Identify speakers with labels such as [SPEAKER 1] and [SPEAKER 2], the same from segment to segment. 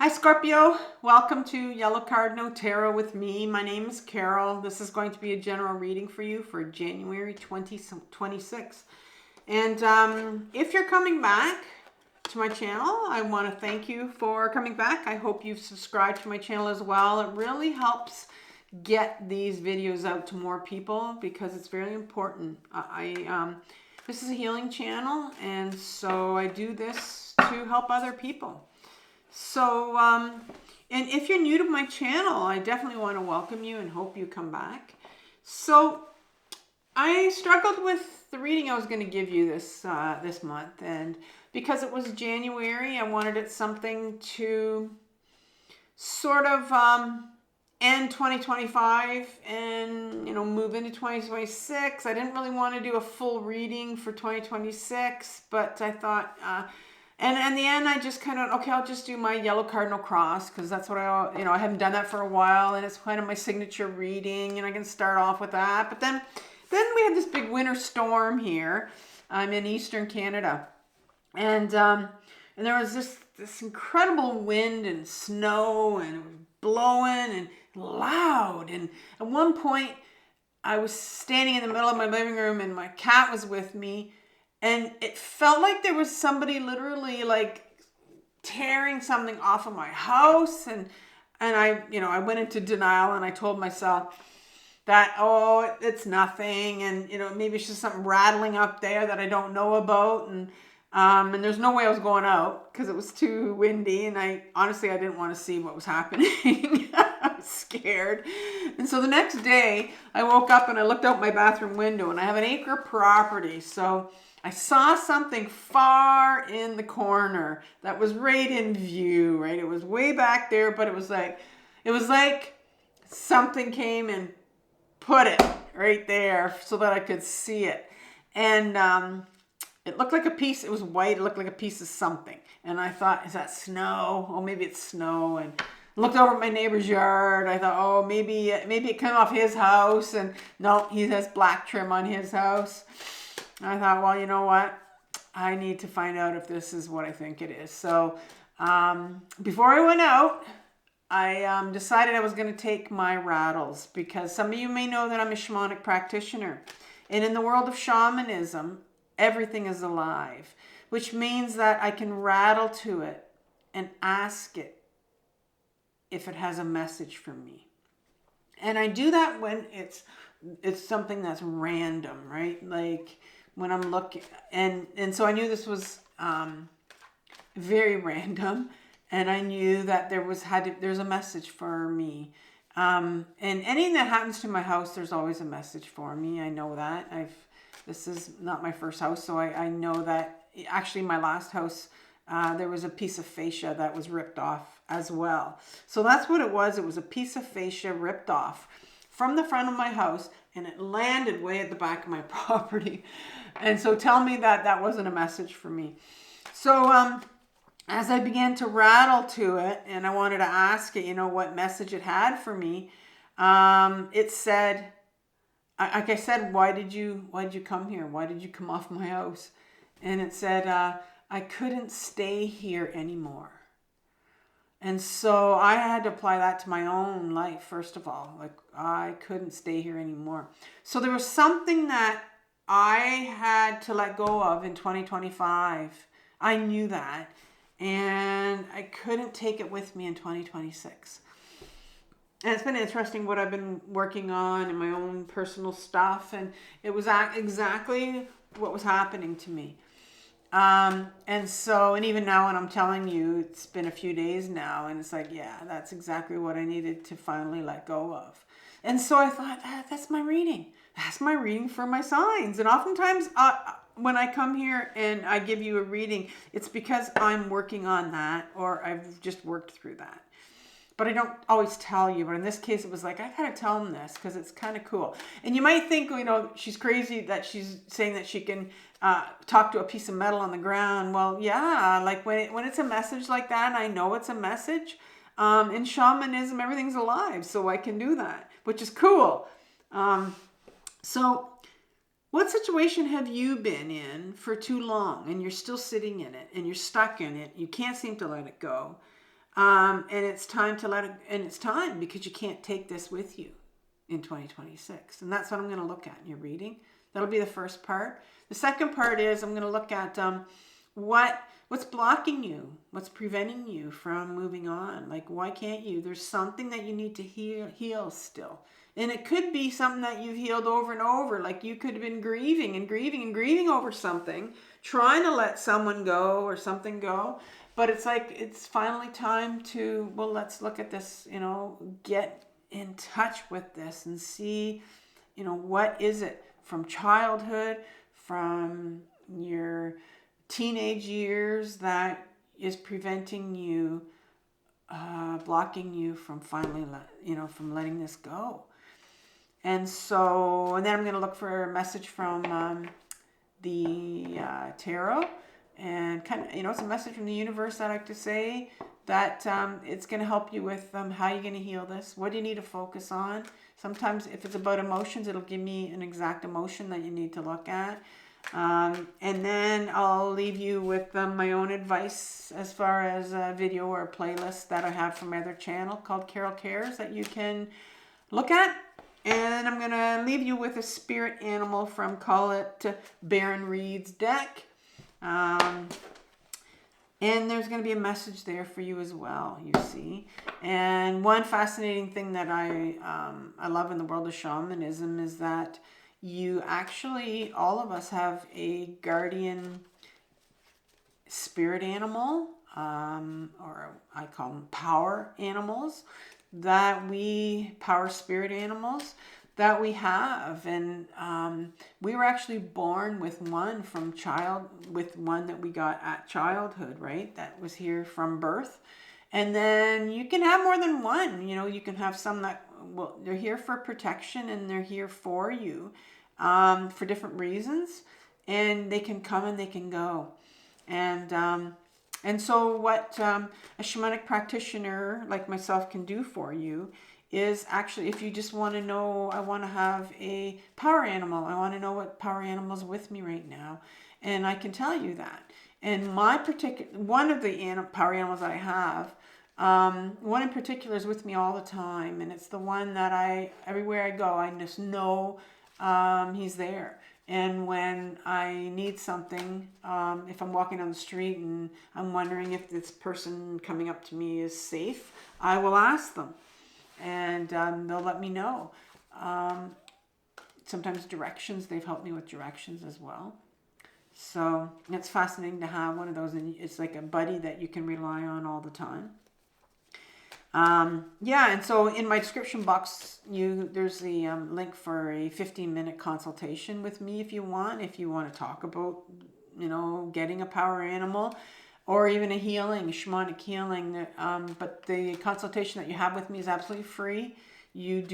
[SPEAKER 1] Hi Scorpio, welcome to Yellow Card No Tarot with me. My name is Carole. This is going to be a general reading for you for January 2026. And if you're coming back to my channel, I want to thank you for coming back. I hope you've subscribed to my channel as well. It really helps get these videos out to more people because it's very important. This is a healing channel, and so I do this to help other people. So, and if you're new to my channel, I definitely want to welcome you and hope you come back. So, I struggled with the reading I was going to give you this month, and because it was January, I wanted it something to sort of end 2025 and, move into 2026. I didn't really want to do a full reading for 2026, but I thought... And in the end, I just kind of, okay, I'll just do my yellow cardinal cross because that's what I haven't done that for a while, and it's kind of my signature reading, and I can start off with that. But then we had this big winter storm here. I'm in Eastern Canada, and there was this incredible wind and snow, and it was blowing and loud. And at one point, I was standing in the middle of my living room, and my cat was with me. And it felt like there was somebody literally like tearing something off of my house. And I went into denial, and I told myself that, oh, it's nothing. And, maybe it's just something rattling up there that I don't know about. And there's no way I was going out because it was too windy. And I didn't want to see what was happening. I was scared. And so the next day I woke up and I looked out my bathroom window, and I have an acre property. So I saw something far in the corner that was right in view, right? It was way back there, but it was like something came and put it right there so that I could see it. And it looked like a piece, it was white, it looked like a piece of something. And I thought, is that snow? Oh, maybe it's snow. And I looked over at my neighbor's yard. I thought, oh, maybe it came off his house. And no, he has black trim on his house. I thought, well, you know what? I need to find out if this is what I think it is. So before I went out, I decided I was going to take my rattles, because some of you may know that I'm a shamanic practitioner. And in the world of shamanism, everything is alive, which means that I can rattle to it and ask it if it has a message for me. And I do that when it's something that's random, right? Like when I'm looking, and so I knew this was very random, and I knew that there's a message for me. And anything that happens to my house, there's always a message for me. I know that. This is not my first house, so I know that. Actually, my last house, there was a piece of fascia that was ripped off as well. So that's what it was. It was a piece of fascia ripped off from the front of my house, and it landed way at the back of my property. And so tell me that wasn't a message for me. So as I began to rattle to it, and I wanted to ask it, what message it had for me, it said, like I said, why did you come here? Why did you come off my house? And it said, I couldn't stay here anymore. And so I had to apply that to my own life, first of all. Like, I couldn't stay here anymore. So there was something that I had to let go of in 2025. I knew that. And I couldn't take it with me in 2026. And it's been interesting what I've been working on in my own personal stuff. And it was exactly what was happening to me. And even now when I'm telling you, it's been a few days now, and it's like, yeah, that's exactly what I needed to finally let go of. And so I thought, that's my reading. That's my reading for my signs. And oftentimes when I come here and I give you a reading, it's because I'm working on that, or I've just worked through that. But I don't always tell you. But in this case, it was like, I gotta tell them this because it's kind of cool. And you might think, she's crazy that she's saying that she can talk to a piece of metal on the ground. Well, yeah, like when it's a message like that, and I know it's a message. In shamanism, everything's alive, so I can do that, which is cool. So what situation have you been in for too long, and you're still sitting in it, and you're stuck in it? You can't seem to let it go. And it's time to let it, and it's time because you can't take this with you in 2026. And that's what I'm going to look at in your reading. That'll be the first part. The second part is I'm going to look at what's blocking you, what's preventing you from moving on. Like, why can't you? There's something that you need to heal still. And it could be something that you've healed over and over. Like, you could have been grieving and grieving and grieving over something, trying to let someone go or something go. But it's like, it's finally time to, well, let's look at this, get in touch with this and see, what is it from childhood, from your teenage years that is preventing you, blocking you from finally, from letting this go. And then I'm going to look for a message from the tarot, and kind of, it's a message from the universe, I like to say, that it's going to help you with how you're going to heal this. What do you need to focus on? Sometimes if it's about emotions, it'll give me an exact emotion that you need to look at. And then I'll leave you with my own advice as far as a video or a playlist that I have from my other channel called Carole Cares that you can look at. And I'm going to leave you with a spirit animal from, call it, Baron Reed's deck. And there's going to be a message there for you as well, you see. And one fascinating thing that I love in the world of shamanism is that you actually, all of us have a guardian spirit animal, or I call them power animals, power spirit animals that we have. And we were actually born with one that we got at childhood, right? That was here from birth. And then you can have more than one. You can have some that, well, they're here for protection and they're here for you for different reasons. And they can come and they can go. And so what a shamanic practitioner like myself can do for you is actually, if you just want to know, I want to have a power animal. I want to know what power animal is with me right now. And I can tell you that. And one of the power animals that I have, one in particular is with me all the time. And it's the one that everywhere I go, I just know he's there. And when I need something, if I'm walking on the street and I'm wondering if this person coming up to me is safe, I will ask them. And they'll let me know. Sometimes directions, they've helped me with directions as well. So it's fascinating to have one of those, and it's like a buddy that you can rely on all the time. And so in my description box, there's the link for a 15-minute consultation with me if you want to talk about, getting a power animal, or even a shamanic healing. But the consultation that you have with me is absolutely free. You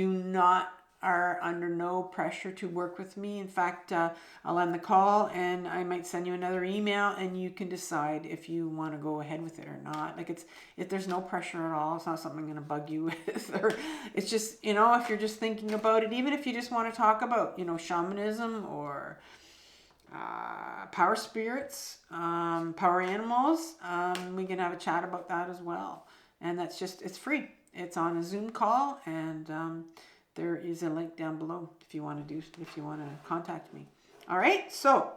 [SPEAKER 1] are under no pressure to work with me. In fact, I'll end the call and I might send you another email and you can decide if you want to go ahead with it or not. Like, if there's no pressure at all, it's not something I'm going to bug you with, or it's just, if you're just thinking about it, even if you just want to talk about, shamanism or power spirits, power animals, we can have a chat about that as well. And it's free. It's on a Zoom call, and there is a link down below if you want to contact me. All right, so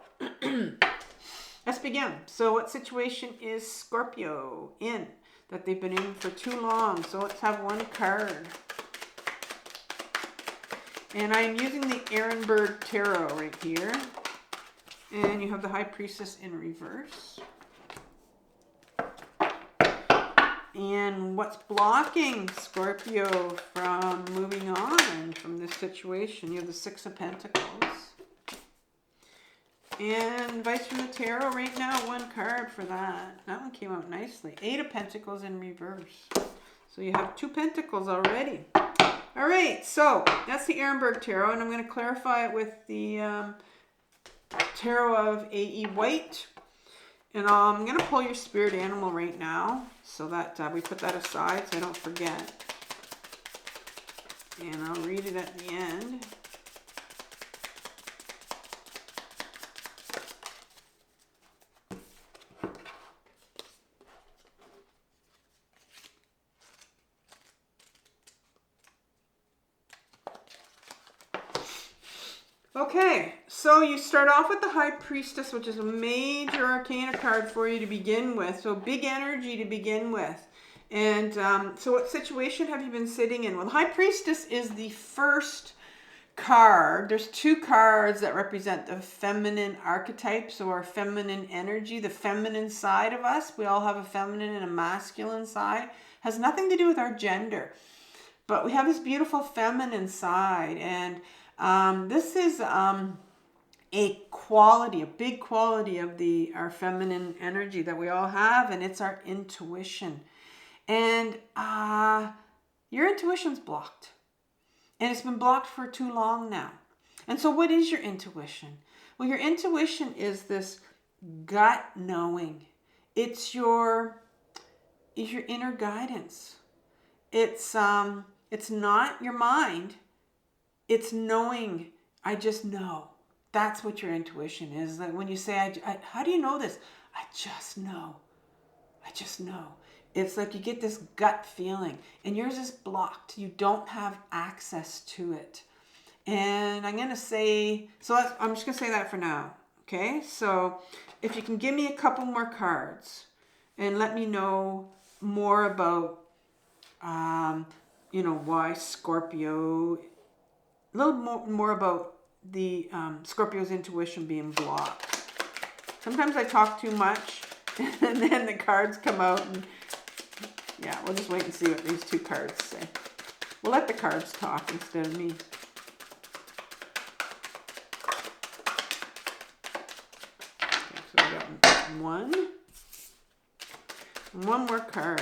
[SPEAKER 1] let's begin. So what situation is Scorpio in that they've been in for too long? So let's have one card. And I'm using the Ehrenberg Tarot right here. And you have the High Priestess in reverse. And what's blocking Scorpio from moving on from this situation? You have the Six of Pentacles. And advice from the tarot right now, one card for that. That one came out nicely. Eight of Pentacles in reverse. So you have two Pentacles already. All right, so that's the Ehrenberg Tarot, and I'm going to clarify it with the Tarot of A.E. White. And I'm going to pull your spirit animal right now so that we put that aside so I don't forget. And I'll read it at the end. Okay, so you start off with the High Priestess, which is a major arcana card for you to begin with. So big energy to begin with. And so what situation have you been sitting in? Well, the High Priestess is the first card. There's two cards that represent the feminine archetypes or feminine energy, the feminine side of us. We all have a feminine and a masculine side. Has nothing to do with our gender. But we have this beautiful feminine side, and this is a quality, a big quality of our feminine energy that we all have, and it's our intuition. And your intuition's blocked, and it's been blocked for too long now. And so what is your intuition? Well, your intuition is this gut knowing. It's your inner guidance. It's not your mind. It's knowing. I just know. That's what your intuition is. Like when you say, how do you know this? I just know. I just know. It's like you get this gut feeling, and yours is blocked. You don't have access to it. And I'm going to say, I'm just going to say that for now. Okay. So if you can give me a couple more cards and let me know more about, why Scorpio, a little more about the Scorpio's intuition being blocked. Sometimes I talk too much and then the cards come out, and yeah, we'll just wait and see what these two cards say. We'll let the cards talk instead of me. Okay, so we got one more card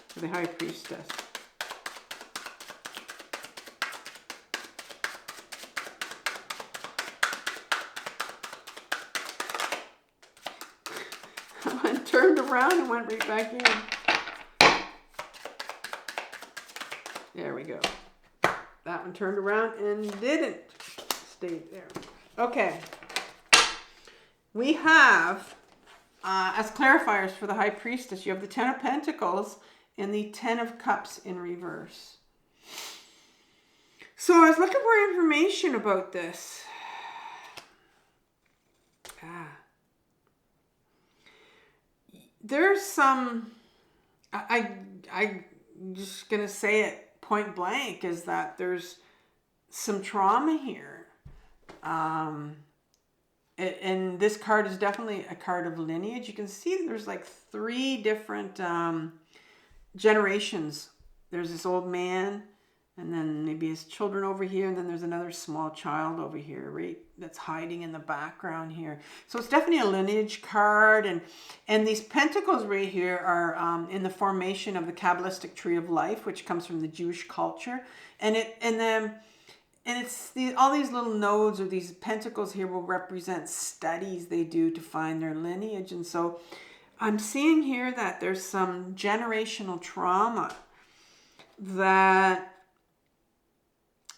[SPEAKER 1] for the High Priestess. One turned around and went right back in. There we go. That one turned around and didn't stay there. Okay. We have, as clarifiers for the High Priestess, you have the Ten of Pentacles and the Ten of Cups in reverse. So I was looking for information about this. There's some, I'm just going to say it point blank, is that there's some trauma here. And this card is definitely a card of lineage. You can see there's like 3 different generations. There's this old man, and then maybe his children over here, and then there's another small child over here, right? That's hiding in the background here. So it's definitely a lineage card, and these pentacles right here are in the formation of the Kabbalistic tree of life, which comes from the Jewish culture, and it's all these little nodes or these pentacles here will represent studies they do to find their lineage. And so I'm seeing here that there's some generational trauma that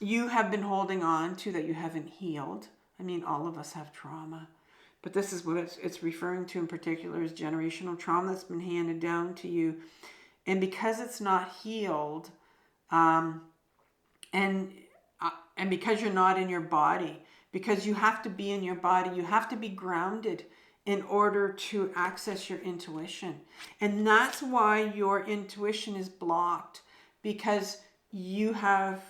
[SPEAKER 1] you have been holding on to that you haven't healed. I mean, all of us have trauma, but this is what it's referring to in particular, is generational trauma that's been handed down to you. And because it's not healed, and because you're not in your body, because you have to be in your body, you have to be grounded in order to access your intuition. And that's why your intuition is blocked, because you have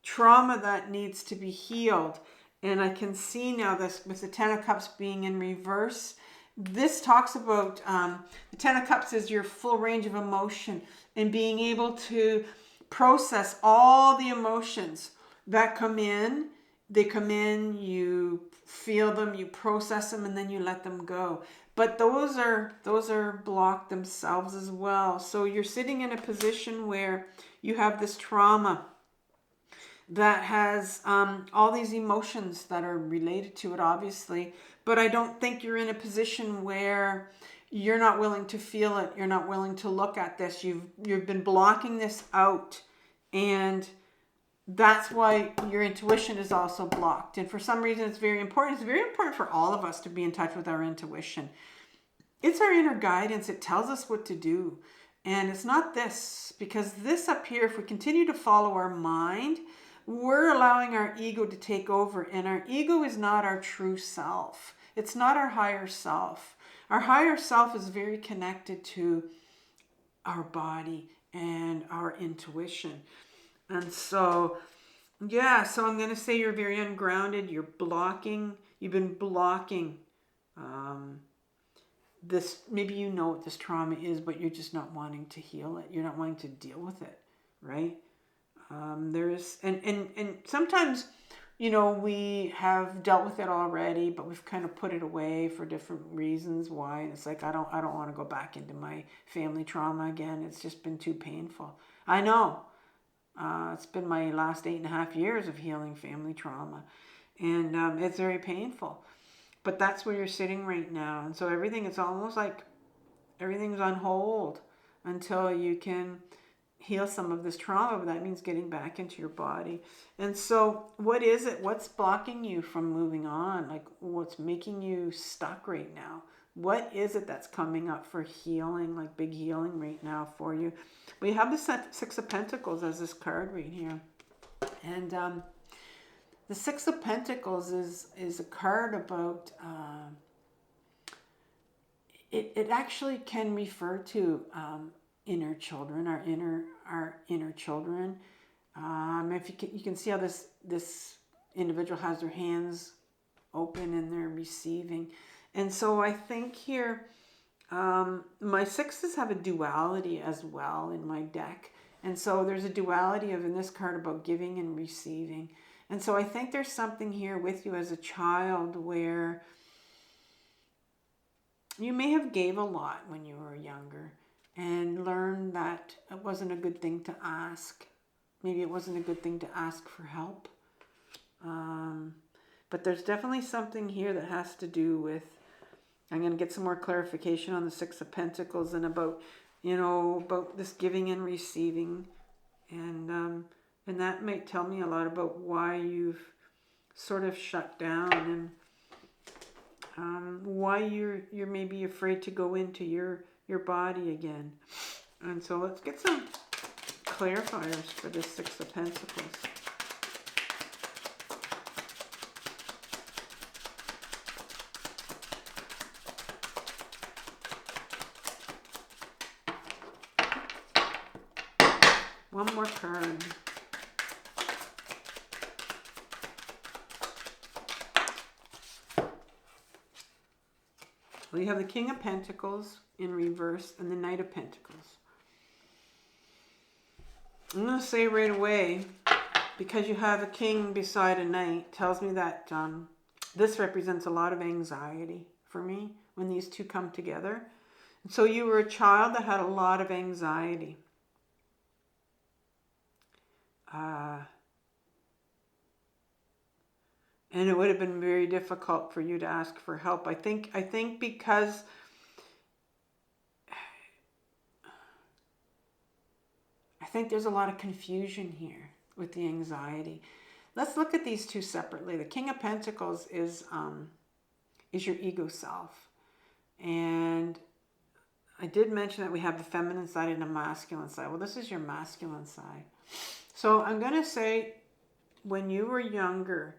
[SPEAKER 1] trauma that needs to be healed. And I can see now this with the Ten of Cups being in reverse. This talks about the Ten of Cups is your full range of emotion and being able to process all the emotions that come in. They come in, you feel them, you process them, and then you let them go. But those are blocked themselves as well. So you're sitting in a position where you have this trauma that has all these emotions that are related to it, obviously. But I don't think you're in a position where you're not willing to feel it. You're not willing to look at this. You've been blocking this out, and that's why your intuition is also blocked. And for some reason, it's very important. It's very important for all of us to be in touch with our intuition. It's our inner guidance. It tells us what to do. And it's not this, because this up here, if we continue to follow our mind, we're allowing our ego to take over, and our ego is not our true self. It's not our higher self. Our higher self is very connected to our body and our intuition. And so, yeah, so I'm going to say you're very ungrounded. You've been blocking this. Maybe you know what this trauma is, but you're just not wanting to heal it. You're not wanting to deal with it, right? And sometimes, we have dealt with it already, but we've kind of put it away for different reasons. Why? And it's like, I don't want to go back into my family trauma again. It's just been too painful. I know. It's been my last 8.5 years of healing family trauma, and it's very painful. But that's where you're sitting right now, and so it's almost like everything's on hold until you can heal some of this trauma. But that means getting back into your body. And so what is it? What's blocking you from moving on? Like, what's making you stuck right now? What is it that's coming up for healing, like big healing right now for you? We have the Six of Pentacles as this card right here. And the Six of Pentacles is a card about, it actually can refer to inner children, our inner children. If you can see how this individual has their hands open and they're receiving. And so I think here, my sixes have a duality as well in my deck. And so there's a duality in this card about giving and receiving. And so I think there's something here with you as a child where you may have gave a lot when you were younger and learned that it wasn't a good thing to ask. Maybe it wasn't a good thing to ask for help. But there's definitely something here that has to do with, I'm going to get some more clarification on the Six of Pentacles and about this giving and receiving. And that might tell me a lot about why you've sort of shut down and why you're maybe afraid to go into your body again. And so let's get some clarifiers for this Six of Pentacles. One more card. Well, you have the King of Pentacles in reverse and the Knight of Pentacles. I'm going to say right away, because you have a king beside a knight, tells me that this represents a lot of anxiety for me when these two come together. And so you were a child that had a lot of anxiety. And it would have been very difficult for you to ask for help. I think because there's a lot of confusion here with the anxiety. Let's look at these two separately. The King of Pentacles is your ego self. And I did mention that we have the feminine side and the masculine side. Well, this is your masculine side. So I'm going to say when you were younger,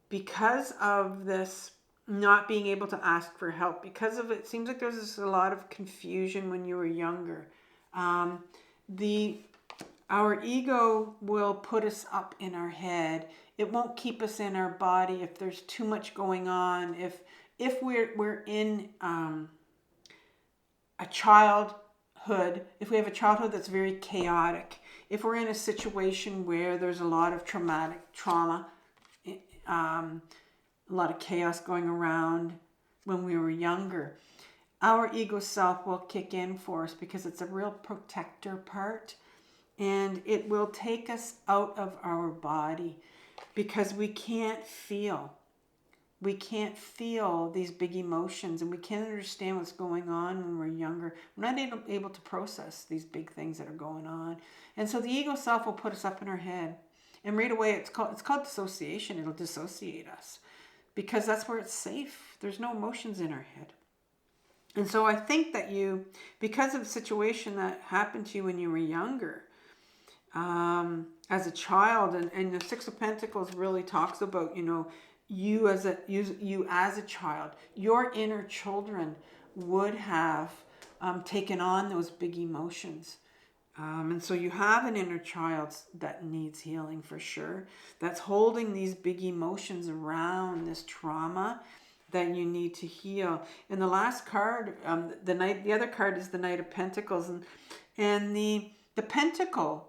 [SPEAKER 1] because of this not being able to ask for help, because of it seems like there's a lot of confusion when you were younger. Our ego will put us up in our head. It won't keep us in our body if there's too much going on. If we're in a childhood, if we have a childhood that's very chaotic, if we're in a situation where there's a lot of trauma, a lot of chaos going around when we were younger, our ego self will kick in for us because it's a real protector part. And it will take us out of our body because we can't feel. We can't feel these big emotions, and we can't understand what's going on when we're younger. We're not able to process these big things that are going on. And so the ego self will put us up in our head. And right away, it's called dissociation. It'll dissociate us because that's where it's safe. There's no emotions in our head. And so I think that because of the situation that happened to you when you were younger, as a child, and the Six of Pentacles really talks about, you as a child, your inner children would have taken on those big emotions. And so you have an inner child that needs healing for sure, that's holding these big emotions around this trauma that you need to heal. And the last card, the other card is the Knight of Pentacles, and the Pentacle.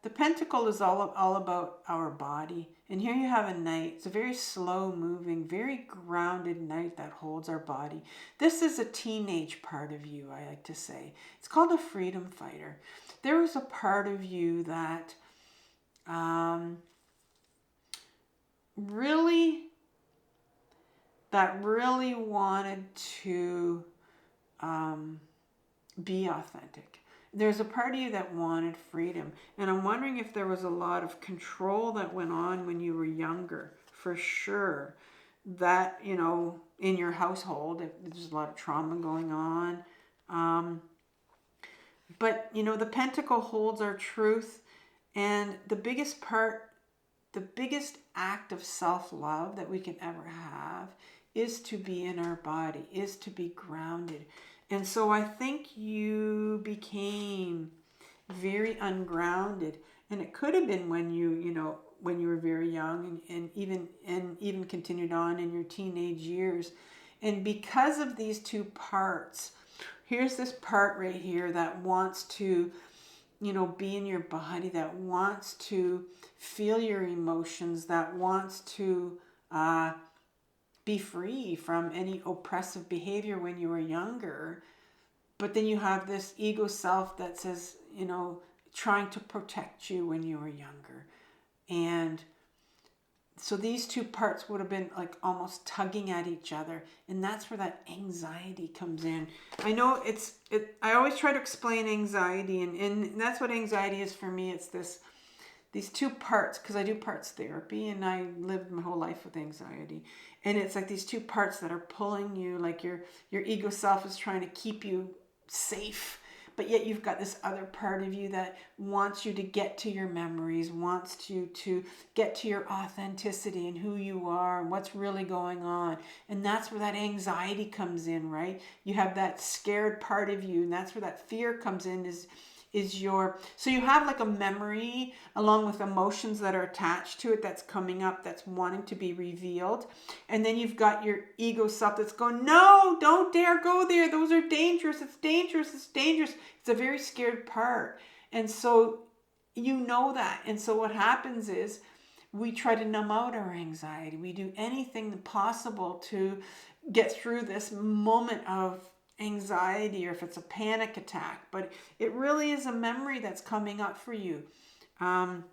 [SPEAKER 1] The Pentacle is all about our body. And here you have a knight. It's a very slow moving, very grounded knight that holds our body. This is a teenage part of you, I like to say. It's called a freedom fighter. There was a part of you that really wanted to be authentic. There's a part of you that wanted freedom. And I'm wondering if there was a lot of control that went on when you were younger, for sure. That, in your household, there's a lot of trauma going on. But, the Pentacle holds our truth. And the biggest act of self-love that we can ever have is to be in our body, is to be grounded. And so I think you became very ungrounded, and it could have been when when you were very young, and even continued on in your teenage years. And because of these two parts, here's this part right here that wants to, be in your body, that wants to feel your emotions, that wants to be free from any oppressive behavior when you were younger. But then you have this ego self that says, trying to protect you when you were younger. And so these two parts would have been like almost tugging at each other. And that's where that anxiety comes in. I know I always try to explain anxiety, and that's what anxiety is for me. It's these two parts, because I do parts therapy, and I lived my whole life with anxiety. And it's like these two parts that are pulling you, like your ego self is trying to keep you safe, but yet you've got this other part of you that wants you to get to your memories, wants you to get to your authenticity and who you are and what's really going on. And that's where that anxiety comes in, right? You have that scared part of you, and that's where that fear comes in, so you have like a memory along with emotions that are attached to it that's coming up, that's wanting to be revealed. And then you've got your ego self that's going, no, don't dare go there. Those are dangerous. It's dangerous. It's dangerous. It's a very scared part. And so you know that. And so what happens is we try to numb out our anxiety. We do anything possible to get through this moment of anxiety, or if it's a panic attack, but it really is a memory that's coming up for you. And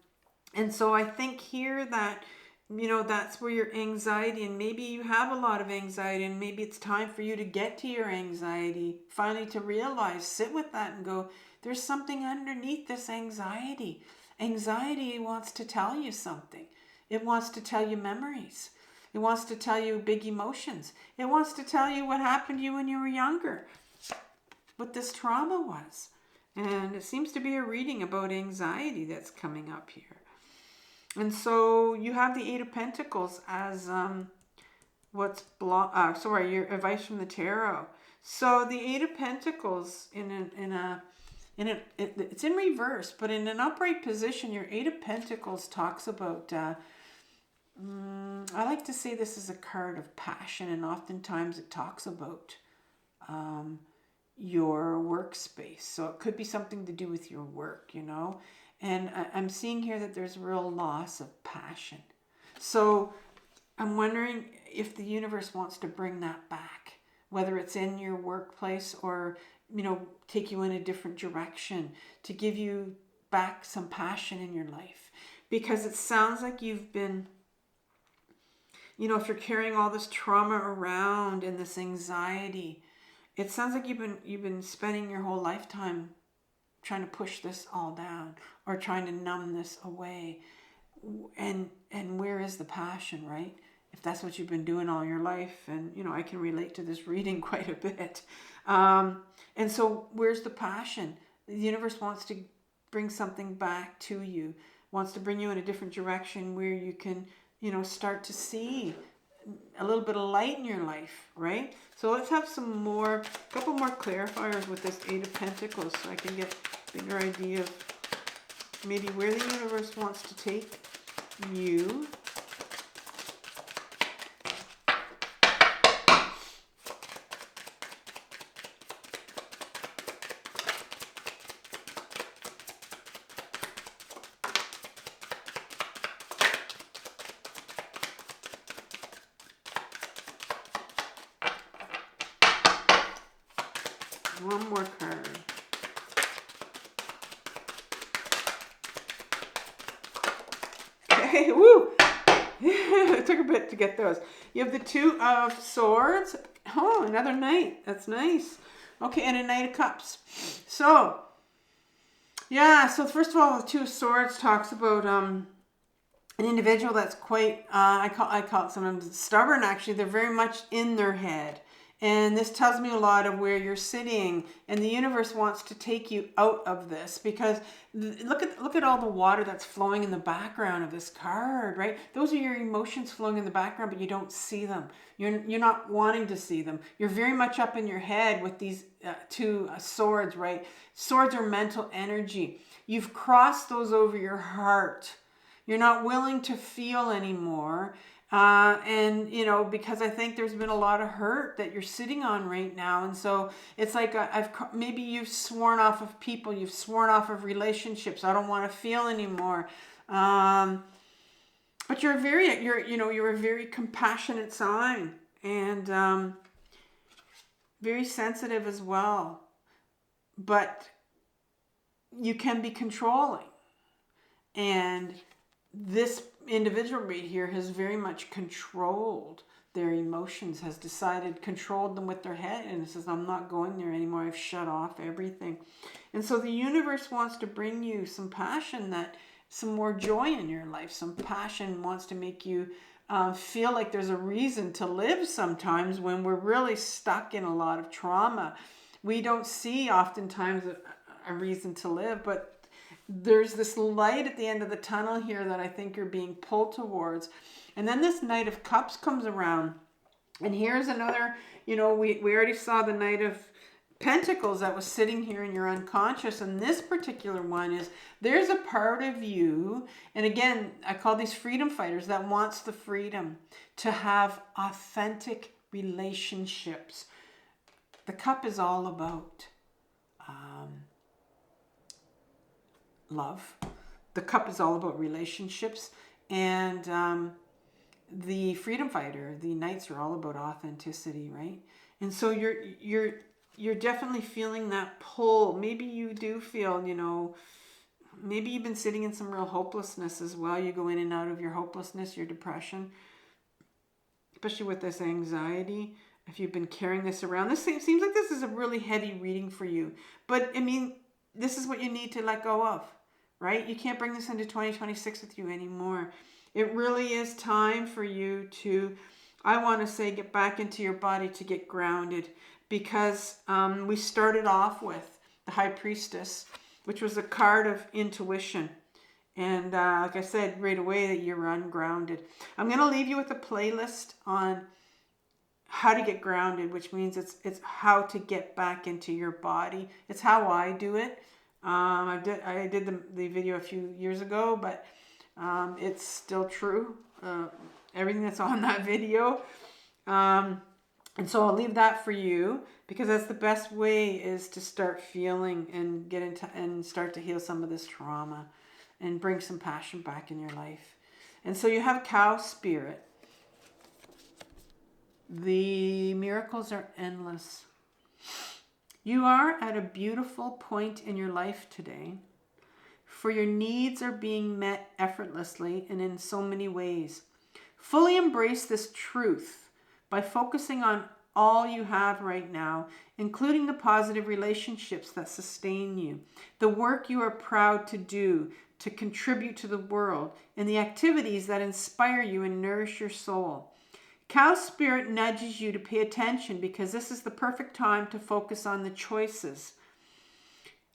[SPEAKER 1] so I think here that, that's where your anxiety, and maybe you have a lot of anxiety, and maybe it's time for you to get to your anxiety, finally to realize, sit with that and go, there's something underneath this anxiety. Anxiety wants to tell you something. It wants to tell you memories. It wants to tell you big emotions. It wants to tell you what happened to you when you were younger, what this trauma was. And it seems to be a reading about anxiety that's coming up here. And so you have the Eight of Pentacles as your advice from the tarot. So the Eight of Pentacles it's in reverse, but in an upright position, your Eight of Pentacles talks about I like to say this is a card of passion, and oftentimes it talks about your workspace. So it could be something to do with your work, And I'm seeing here that there's real loss of passion. So I'm wondering if the universe wants to bring that back, whether it's in your workplace or, take you in a different direction, to give you back some passion in your life. Because it sounds like you've been, if you're carrying all this trauma around and this anxiety, it sounds like you've been spending your whole lifetime trying to push this all down or trying to numb this away. And where is the passion, right? If that's what you've been doing all your life, and I can relate to this reading quite a bit. And so where's the passion? The universe wants to bring something back to you, wants to bring you in a different direction where you can, start to see a little bit of light in your life, right? So let's have a couple more clarifiers with this Eight of Pentacles so I can get a bigger idea of maybe where the universe wants to take you. One more card. Okay, woo! It took a bit to get those. You have the Two of Swords. Oh, another Knight. That's nice. Okay, and a Knight of Cups. So, yeah, so first of all, the Two of Swords talks about an individual that's quite, I call it sometimes stubborn, actually. They're very much in their head. And this tells me a lot of where you're sitting, and the universe wants to take you out of this because look at all the water that's flowing in the background of this card, right? Those are your emotions flowing in the background, but you don't see them. You're not wanting to see them. You're very much up in your head with these two swords, right? Swords are mental energy. You've crossed those over your heart. You're not willing to feel anymore. And because I think there's been a lot of hurt that you're sitting on right now. And so it's like, maybe you've sworn off of people, you've sworn off of relationships. I don't want to feel anymore. But you're a very compassionate sign, and, very sensitive as well, but you can be controlling. And this individual right here has very much controlled their emotions, controlled them with their head, and says, I'm not going there anymore. I've shut off everything. And so the universe wants to bring you some passion, some more joy in your life. Some passion wants to make you feel like there's a reason to live sometimes when we're really stuck in a lot of trauma. We don't see oftentimes a reason to live, but there's this light at the end of the tunnel here that I think you're being pulled towards. And then this Knight of Cups comes around. And here's another, we already saw the Knight of Pentacles that was sitting here in your unconscious. And this particular one is, there's a part of you, and again, I call these freedom fighters, that wants the freedom to have authentic relationships. The cup is all about love. The cup is all about relationships, and the freedom fighter, the knights, are all about authenticity, right? And so you're definitely feeling that pull. Maybe you do feel, maybe you've been sitting in some real hopelessness as well. You go in and out of your hopelessness, your depression, especially with this anxiety. If you've been carrying this around, this seems like this is a really heavy reading for you. But I mean, this is what you need to let go of. Right? You can't bring this into 2026 with you anymore. It really is time for you to, I want to say, get back into your body, to get grounded, because we started off with the High Priestess, which was a card of intuition. And like I said right away, that you're ungrounded. I'm going to leave you with a playlist on how to get grounded, which means it's how to get back into your body. It's how I do it. I did the video a few years ago, but it's still true. Everything that's on that video. And so I'll leave that for you, because that's the best way, is to start feeling and get into and start to heal some of this trauma and bring some passion back in your life. And so you have Cow Spirit. The miracles are endless. You are at a beautiful point in your life today, for your needs are being met effortlessly and in so many ways. Fully embrace this truth by focusing on all you have right now, including the positive relationships that sustain you, the work you are proud to do to contribute to the world, and the activities that inspire you and nourish your soul. Cow Spirit nudges you to pay attention, because this is the perfect time to focus on the choices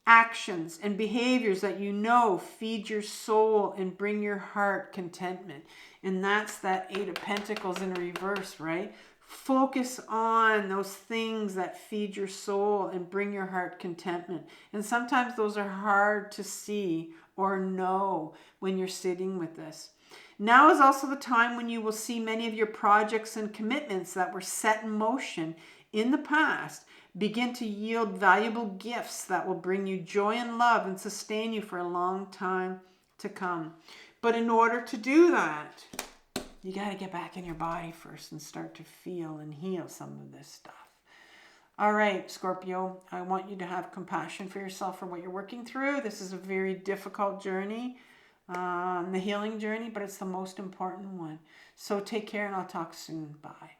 [SPEAKER 1] actions and behaviors that you know feed your soul and bring your heart contentment. And that's that Eight of Pentacles in reverse, right? Focus on those things that feed your soul and bring your heart contentment. And sometimes those are hard to see or know when you're sitting with this. Now is also the time when you will see many of your projects and commitments that were set in motion in the past begin to yield valuable gifts that will bring you joy and love and sustain you for a long time to come. But in order to do that, you got to get back in your body first and start to feel and heal some of this stuff. All right, Scorpio, I want you to have compassion for yourself for what you're working through. This is a very difficult journey, the healing journey, but it's the most important one. So take care, and I'll talk soon. Bye.